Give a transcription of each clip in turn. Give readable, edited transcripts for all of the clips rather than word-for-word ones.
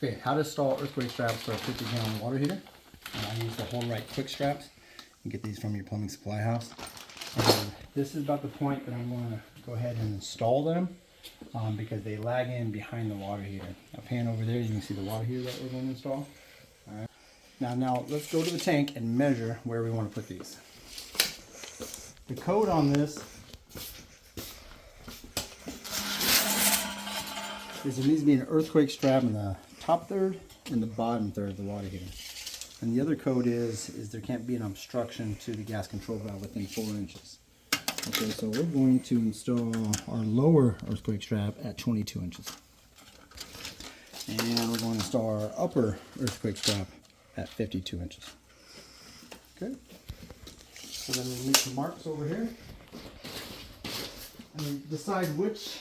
Okay, how to install earthquake straps for a 50-gallon water heater. I use the Hold Right quick straps. You get these from your plumbing supply house. And this is about the point that I'm going to go ahead and install them because they lag in behind the water heater. I'll pan over there, you can see the water heater that we're going to install. All right. Now let's go to the tank and measure where we want to put these. The code on this is there needs to be an earthquake strap in the top third and the bottom third of the water heater. And the other code is there can't be an obstruction to the gas control valve within 4 inches. Okay, so we're going to install our lower earthquake strap at 22 inches. And we're going to install our upper earthquake strap at 52 inches. Okay. So then we'll make some marks over here. And decide which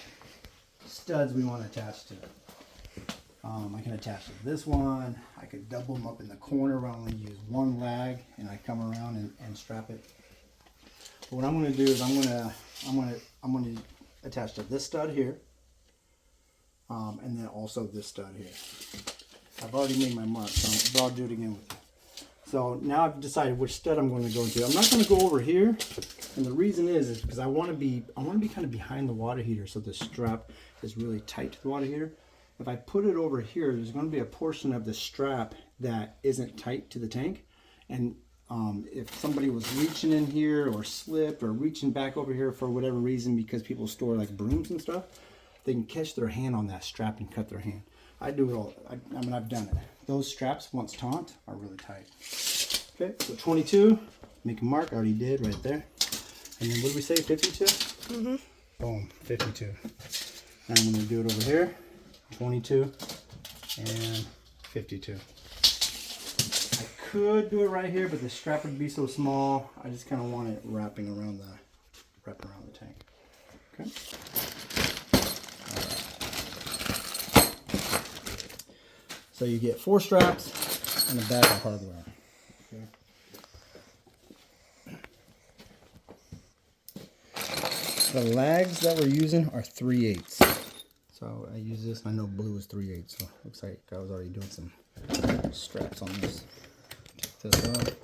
studs we want to attach to it. I can attach to this one. I could double them up in the corner where I only use one lag, and I come around and strap it. But what I'm going to do is I'm going to attach to this stud here, and then also this stud here. I've already made my mark, but I'll do it again with you. So now I've decided which stud I'm going to go into. I'm not going to go over here, and the reason is because I want to be kind of behind the water heater, so the strap is really tight to the water heater. If I put it over here, there's going to be a portion of the strap that isn't tight to the tank, and if somebody was reaching in here or slipped or reaching back over here for whatever reason, because people store like brooms and stuff, they can catch their hand on that strap and cut their hand. I do it all. I mean, I've done it. Those straps, once taut, are really tight. Okay, so 22, make a mark. I already did right there. And then what did we say, 52? Mm-hmm. Boom, 52. And I'm going to do it over here, 22 and 52. I could do it right here, but the strap would be so small. I just kind of want it wrapping around the tank. Okay. So you get 4 straps and a bag of hardware. Okay. The lags that we're using are 3/8. So I use this, and I know blue is 3/8, so looks like I was already doing some straps on this. Check this out.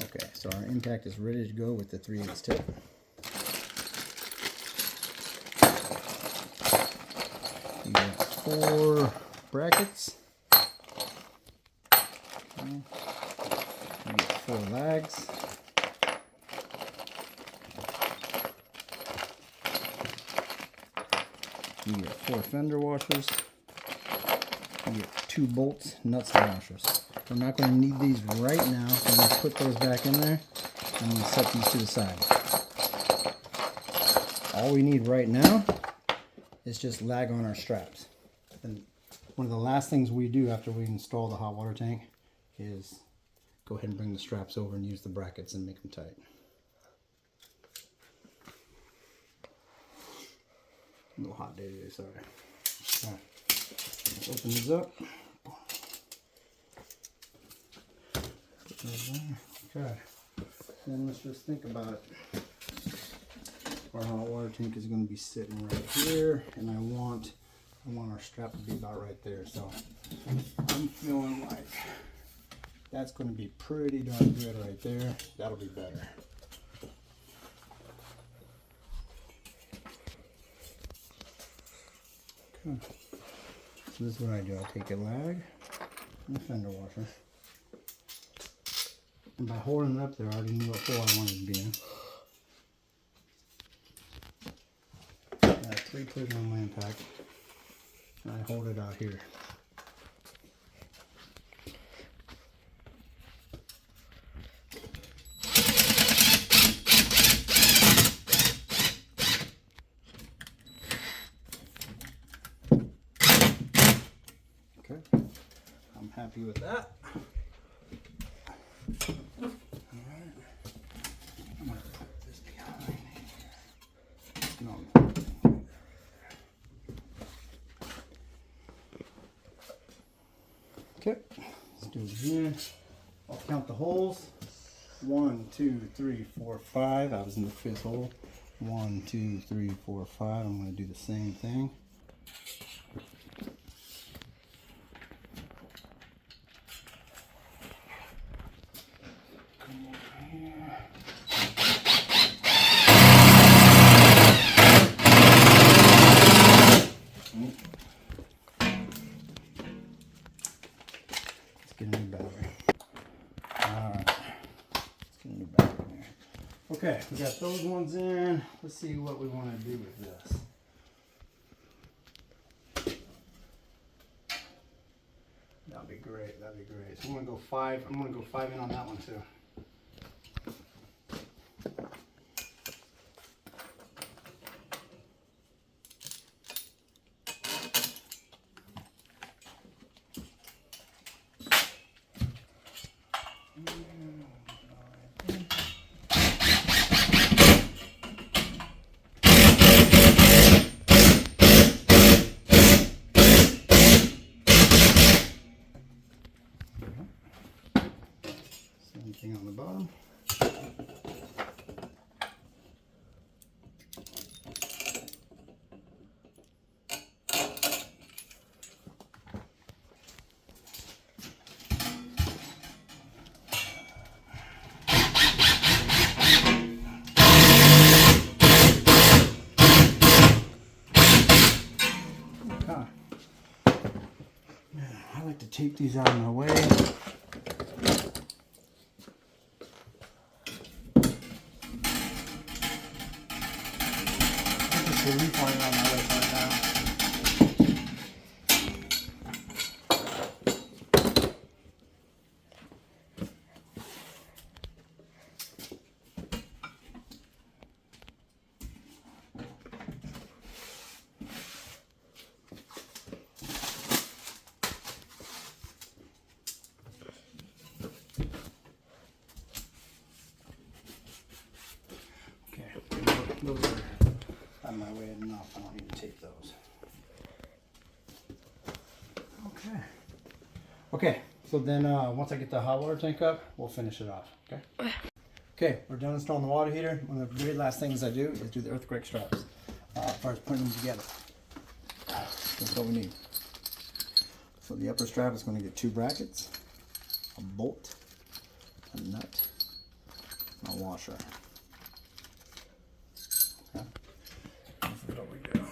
Okay, so our impact is ready to go with the 3/8 tip. You got 4 brackets. Okay. You get 4 lags. You get 4 fender washers. You get 2 bolts, nuts, and washers. We're not going to need these right now. I'm going to put those back in there. I'm going to set these to the side. All we need right now is just lag on our straps. And one of the last things we do after we install the hot water tank is go ahead and bring the straps over and use the brackets and make them tight. A little hot day today, sorry. Alright, let's open these up. Put those in. Okay. Then let's just think about it. Our hot water tank is going to be sitting right here, and I want our strap to be about right there. So I'm feeling like that's going to be pretty darn good right there. That'll be better. Okay. So this is what I do. I take a lag and a fender washer. And by holding it up there, I already knew what hole I wanted to be in. I have 3 put on my impact, and I hold it out here. Okay, I'm happy with that. Alright, I'm going to put this behind here. No. Okay, let's do it again. I'll count the holes. 1, 2, 3, 4, 5. I was in the 5th hole. 1, 2, 3, 4, 5. I'm going to do the same thing. get a new battery. Alright. Let's get a new battery in here. Okay, we got those ones in. Let's see what we want to do with this. That'd be great. That'd be great. So I'm gonna go 5. I'm gonna go 5 in on that one too. Same thing on the bottom. I like to tape these out of my way. The leaf line on my list right now. Okay, those are out of my way enough. I don't need to tape those. Okay. Okay, so then once I get the hot water tank up, we'll finish it off. Okay. Okay, we're done installing the water heater. One of the very last things I do is do the earthquake straps. As far as putting them together, that's what we need. So the upper strap is going to get 2 brackets, a bolt, a nut, and a washer. Okay. This is what we do.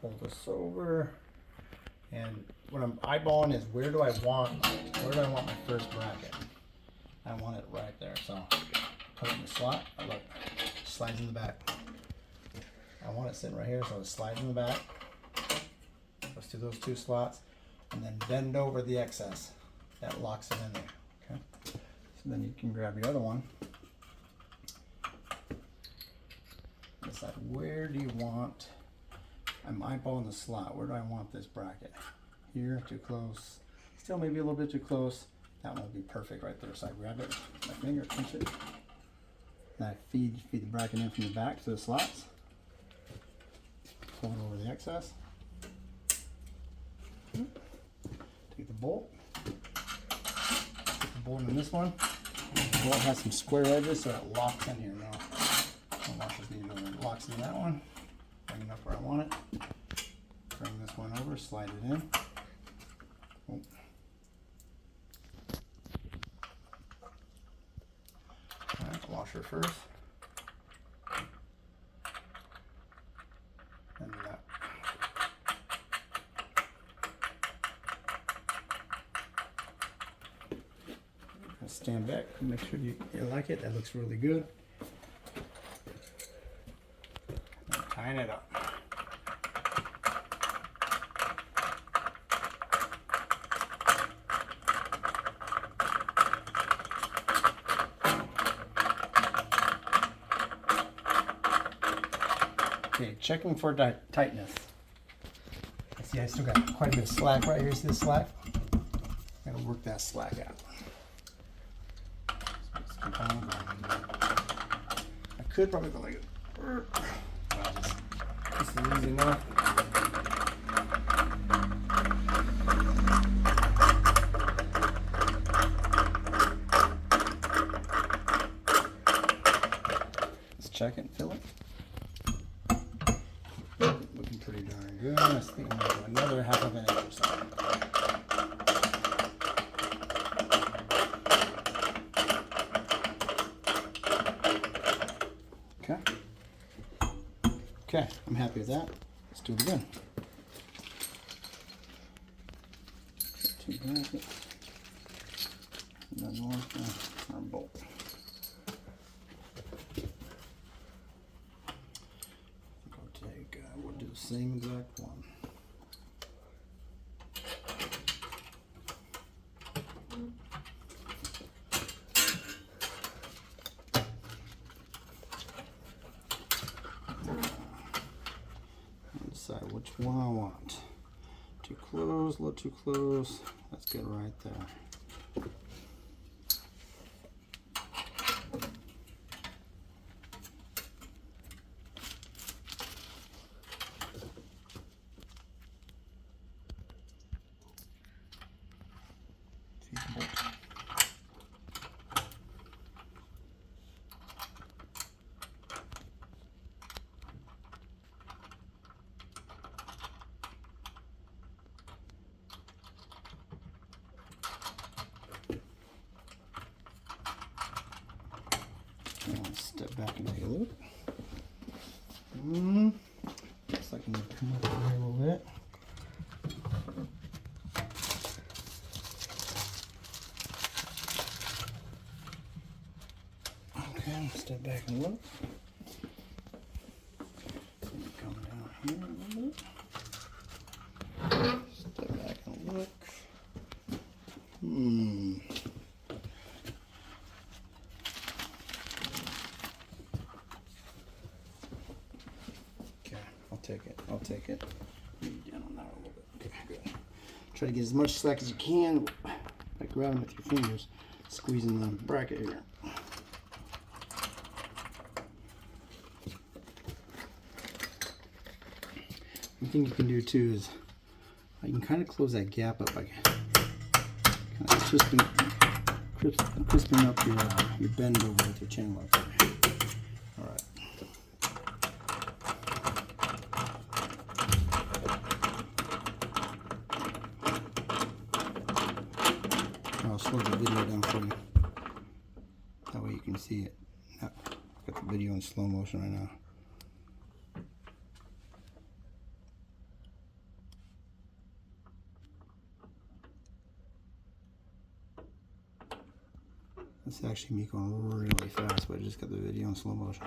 Pull this over, and what I'm eyeballing is where do I want my first bracket? I want it right there. So put it in the slot. Oh, look, slides in the back. I want it sitting right here, so it slides in the back. Goes through those 2 slots, and then bend over the excess. That locks it in there. Okay. So then you can grab your other one. Decide where do you want? I'm eyeballing the slot. Where do I want this bracket? Here, too close. Still maybe a little bit too close. That won't be perfect right there. So I grab it with my finger, pinch it. Then I feed the bracket in from the back to the slots. Pull it over the excess. Take the bolt. Put the bolt in this one. The bolt has some square edges, so it locks in here now. It locks in that one. Bring it up where I want it. Bring this one over, slide it in. Oh. Alright, washer first. And that. Stand back, make sure you like it. That looks really good. Tying it up. Okay, checking for tightness. I see I still got quite a bit of slack right here. See this slack? I gotta work that slack out. I could probably go like this is easy enough. Let's check it and fill it. Looking pretty darn good. I think I'm gonna do another half of an inch or so. Okay. Okay, I'm happy with that. Let's do it again. 2 brackets. Another one, our bolt. I'll take, we'll do the same exact one. Decide which one I want. Too close, a little too close. That's good right there. Step back and take a look. Looks like I'm going to come up here a little bit. Okay, step back and look. Come down here a little bit. Step back and look. I'll take it. Maybe down on that a little bit. Okay, good. Try to get as much slack as you can by grabbing with your fingers, squeezing the bracket here. One thing you can do too is you can kind of close that gap up by kind of crisping up your bend over with your channel up there. All right. I'll slow the video down for you. That way you can see it. I've got the video in slow motion right now. This is actually me going really fast, but I just got the video in slow motion.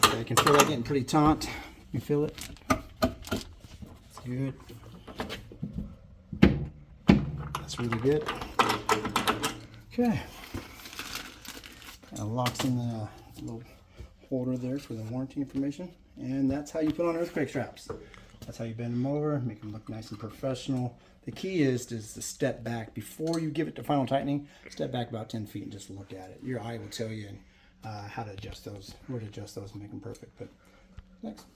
Okay, I can feel that getting pretty taut. You feel it? Good. That's really good. Okay. Kind of locks in the little holder there for the warranty information. And that's how you put on earthquake straps. That's how you bend them over, make them look nice and professional. The key is to step back before you give it to final tightening. Step back about 10 feet and just look at it. Your eye will tell you how to adjust those, where to adjust those and make them perfect. But next.